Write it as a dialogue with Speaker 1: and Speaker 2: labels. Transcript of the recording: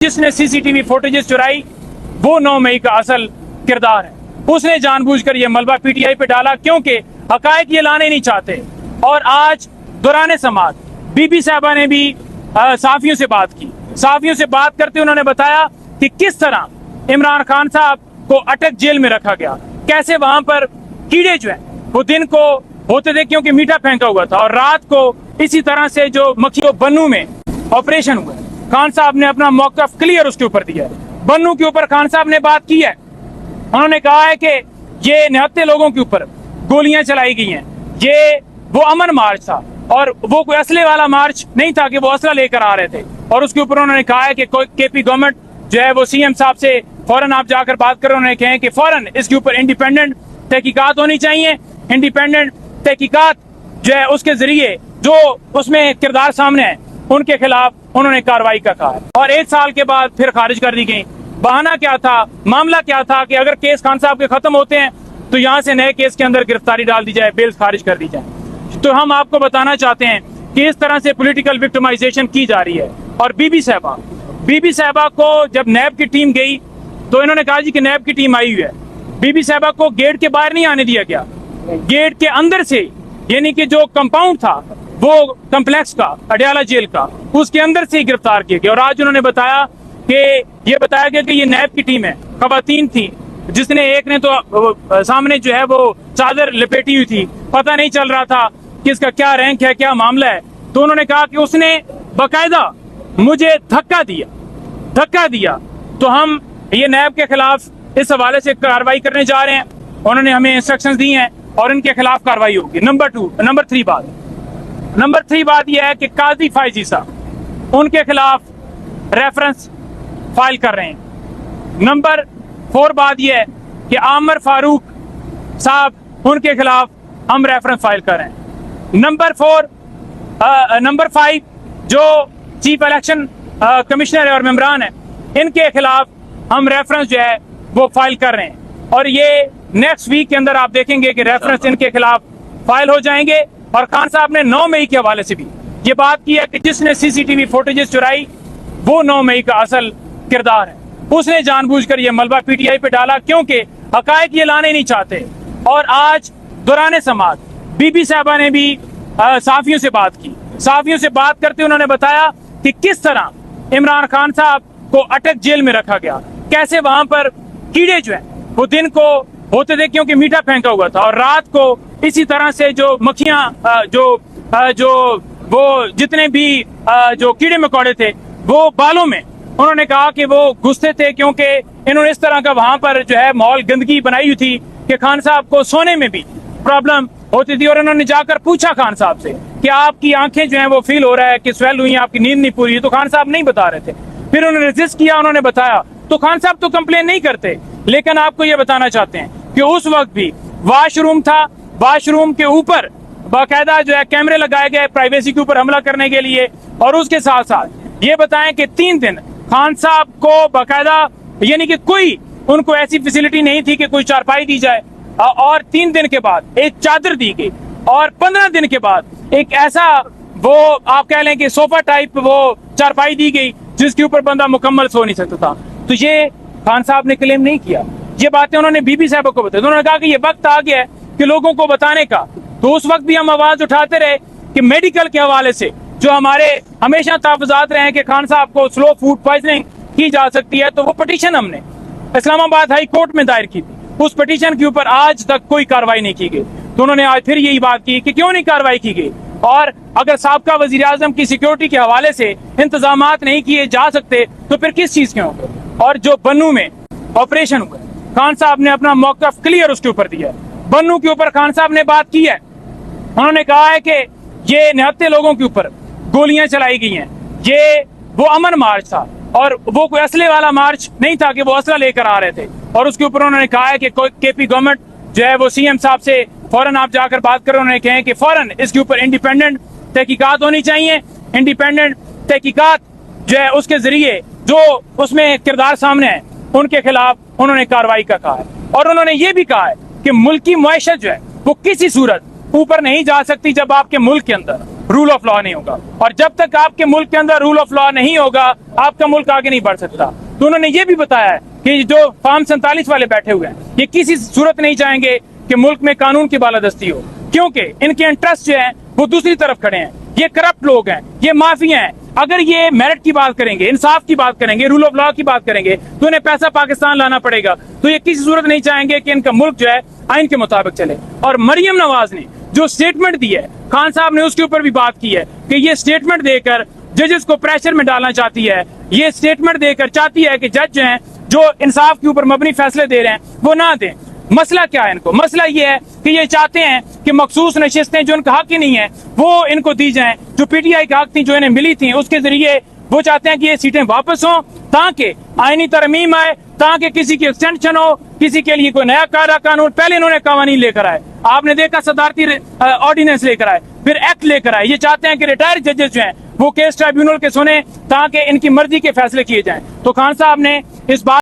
Speaker 1: जिसने CCTV footages चुराई वो 9 मई का असल किरदार है। उसने जानबूझकर ये मलबा पीटीआई पे डाला क्योंकि हकायक ये लाने नहीं चाहते। और आज दौरान समात बीबी साहबा ने भी साफियों से बात की। साफियों से बात करते उन्होंने बताया कि किस तरह इमरान खान साहब को अटक जेल में रखा गया, कैसे वहां पर कीड़े जो हैं वो दिन को होते थे क्योंकि मीठा फेंका हुआ था, और रात को इसी तरह से जो मक्खियों बन्नू में ऑपरेशन हुआ। खान साहब ने अपना मौक़िफ़ क्लियर उसके ऊपर दिया है। बन्नू के ऊपर खान साहब ने बात की है। उन्होंने कहा है कि ये 69 लोगों के ऊपर गोलियां चलाई गई हैं, ये वो अमन मार्च था और वो कोई असले वाला मार्च नहीं था कि वो असला लेकर आ रहे थे। और उसके ऊपर उन्होंने कहा है कि केपी गवर्नमेंट जो है वो सीएम साहब से फौरन आप जाकर बात करो। उन्होंने कहा कि फौरन इसके ऊपर इंडिपेंडेंट तहकीकात होनी चाहिए। इंडिपेंडेंट तहकीकात जो है उसके जरिए जो उसमें किरदार सामने है उनके खिलाफ उन्होंने कार्रवाई का कहा है। और 1 साल के बाद फिर खारिज कर दी गई। बहाना क्या था, मामला क्या था कि अगर केस खान साहब के खत्म होते हैं तो यहाँ से नए केस के अंदर गिरफ्तारी डाल दी जाए, बेल खारिज कर दी जाए। तो हम आपको बताना चाहते हैं कि इस तरह से पॉलिटिकल विक्टिमाइजेशन की जा रही है। और बीबी साहबा को जब नैब की टीम गई तो इन्होंने कहा जी कि नैब की टीम आई हुई है। बीबी साहबा को गेट के बाहर नहीं आने दिया गया, गेट के अंदर से, यानी कि जो कंपाउंड था वो कम्प्लेक्स का, अडयाला जेल का, उसके अंदर से ही गिरफ्तार किया गया। और आज उन्होंने बताया कि ये बताया गया कि ये नैब की टीम है, खवातीन थी, जिसने एक ने तो सामने जो है वो चादर लपेटी हुई थी, पता नहीं चल रहा था कि इसका क्या रैंक है, क्या मामला है। तो उन्होंने कहा कि उसने बाकायदा मुझे धक्का दिया। तो हम ये नैब के खिलाफ इस हवाले से कार्रवाई करने जा रहे हैं। उन्होंने हमें इंस्ट्रक्शंस दी हैं और इनके खिलाफ कार्रवाई होगी। नंबर 3 बात यह है कि काजी फायजी साहब उनके खिलाफ रेफरेंस फाइल कर रहे हैं। नंबर 4 बात यह है कि आमिर फारूक साहब उनके खिलाफ हम रेफरेंस फाइल कर रहे हैं। नंबर 5 जो चीफ इलेक्शन कमिश्नर है और मेंबरान है, इनके खिलाफ हम रेफरेंस जो है वो फाइल कर रहे हैं। और ये नेक्स्ट वीक के अंदर आप देखेंगे कि रेफरेंस इनके खिलाफ फाइल हो जाएंगे। और खान साहब ने 9 मई के हवाले से भी ये बात की है कि जिसने सीसीटीवी फुटेजेस चुराई वो 9 मई का असल किरदार है। उसने जानबूझकर ये मलबा पीटीआई पे डाला क्योंकि हकायक ये लाने नहीं चाहते। और आज दौरान समात बीबी साहबा ने भी साफियों से बात की। साफियों से बात करते उन्होंने बताया कि किस तरह इमरान खान साहब को अटक जेल में रखा गया, कैसे वहां पर कीड़े जो हैं वो दिन को होते थे क्योंकि मीठा फेंका हुआ था, और रात को इसी तरह से जो मक्खियां जो वो जितने भी जो कीड़े मकोड़े थे वो बालों में, उन्होंने कहा कि वो घुसते थे क्योंकि इन्होंने इस तरह का वहां पर जो है माहौल गंदगी बनाई हुई थी कि खान साहब को सोने में भी प्रॉब्लम होती थी। और इन्होंने जाकर पूछा खान साहब से कि आपकी आंखें जो हैं वो फील हो रहा है कि स्वेल हुई, आपकी नींद नहीं पूरी, तो खान साहब नहीं बता रहे थे। फिर उन्होंने रेजिस्ट किया, उन्होंने बताया, तो खान साहब तो कंप्लेन नहीं करते। लेकिन आपको ये बताना चाहते हैं कि उस वक्त भी वाशरूम था, वाशरूम के ऊपर बाकायदा जो है कैमरे लगाए गए प्राइवेसी के ऊपर हमला करने के लिए। और उसके साथ साथ ये बताएं कि 3 दिन खान साहब को बाकायदा, यानी कि कोई उनको ऐसी फैसिलिटी नहीं थी कि कोई चारपाई दी जाए, और 3 दिन के बाद एक चादर दी गई, और 15 दिन के बाद एक ऐसा वो आप कह लें कि सोफा टाइप वो चारपाई दी गई जिसके ऊपर बंदा मुकम्मल सो नहीं सकता था। तो ये खान साहब ने क्लेम नहीं किया, ये बातें उन्होंने बीबी साहब को बताई। उन्होंने कहा कि ये वक्त आ गया है कि लोगों को बताने का। तो उस वक्त भी हम आवाज उठाते रहे कि मेडिकल के हवाले से जो हमारे हमेशा तहफ़्फ़ुज़ात रहे हैं कि खान साहब को स्लो फूड पॉइजनिंग की जा सकती है, तो वो पिटीशन हमने इस्लामाबाद हाई कोर्ट में दायर की थी। उस पिटीशन के ऊपर आज तक कोई कार्रवाई नहीं की गई। तो उन्होंने आज फिर यही बात की कि क्यों नहीं कार्रवाई की गई, और अगर साबका वजीर आजम की सिक्योरिटी के हवाले से इंतजामात नहीं किए जा सकते तो फिर किस चीज के होंगे। और जो बन्नू में ऑपरेशन हुआ, खान साहब ने अपना मौक़िफ़ क्लियर उसके ऊपर दिया है। बन्नू के ऊपर खान साहब ने बात की है। उन्होंने कहा है कि ये 69 लोगों के ऊपर गोलियां चलाई गई हैं, ये वो अमन मार्च था और वो कोई असले वाला मार्च नहीं था कि वो असला लेकर आ रहे थे। और उसके ऊपर उन्होंने कहा है कि केपी गवर्नमेंट जो है वो सीएम साहब से फौरन आप जाकर बात करो। उन्होंने कहा कि फौरन इसके ऊपर इंडिपेंडेंट तहकीकात होनी चाहिए। इंडिपेंडेंट तहकीकात जो है उसके जरिए जो उसमें किरदार सामने है उनके खिलाफ उन्होंने कार्रवाई का कहा है। और उन्होंने ये भी कहा है कि मुल्क की मुआशत जो है वो किसी सूरत ऊपर नहीं जा सकती जब आपके मुल्क के अंदर रूल ऑफ लॉ नहीं होगा। और जब तक आपके मुल्क के अंदर रूल ऑफ लॉ नहीं होगा, आपका मुल्क आगे नहीं बढ़ सकता। तो उन्होंने ये भी बताया है कि जो फॉर्म 47 वाले बैठे हुए हैं, ये किसी सूरत नहीं चाहेंगे कि मुल्क में कानून की बालादस्ती हो, क्योंकि इनके इंटरेस्ट जो हैं वो दूसरी तरफ खड़े हैं। ये करप्ट लोग हैं, ये माफिया हैं। अगर ये मेरिट की बात करेंगे, इंसाफ की बात करेंगे, रूल ऑफ लॉ की बात करेंगे, तो इन्हें पैसा पाकिस्तान लाना पड़ेगा। तो ये किसी सूरत नहीं चाहेंगे कि इनका मुल्क जो है आइन के मुताबिक चले। और मरियम नवाज ने जो स्टेटमेंट दी है, खान साहब ने उसके ऊपर भी बात की है कि ये स्टेटमेंट देकर जजेस को प्रेशर में डालना चाहती है। ये स्टेटमेंट देकर चाहती है कि जज जो हैं, जो इंसाफ के ऊपर मबनी फैसले दे रहे हैं, वो ना दें। मसला क्या है इनको? मसला ये है कि ये चाहते हैं कि मखसूस नशिस्तें जो इनका हक ही नहीं है वो इनको दी जाएं, जो पीटीआई का हक थी, जो इन्हें मिली थी, उसके जरिए वो चाहते हैं कि ये सीटें वापस हों, ताकि आईनी तरमीम आए, ताकि किसी की एक्सटेंशन हो, किसी के लिए कोई नया कानून। पहले इन्होंने कानून लेकर आए, आपने देखा सदारती ऑर्डिनेंस लेकर आए, फिर एक्ट लेकर आए। ये चाहते हैं कि रिटायर्ड जजेस जो हैं वो केस ट्राइब्यूनल के सुने, ताकि इनकी मर्जी के फैसले किए जाएं। तो खान साहब ने इस बात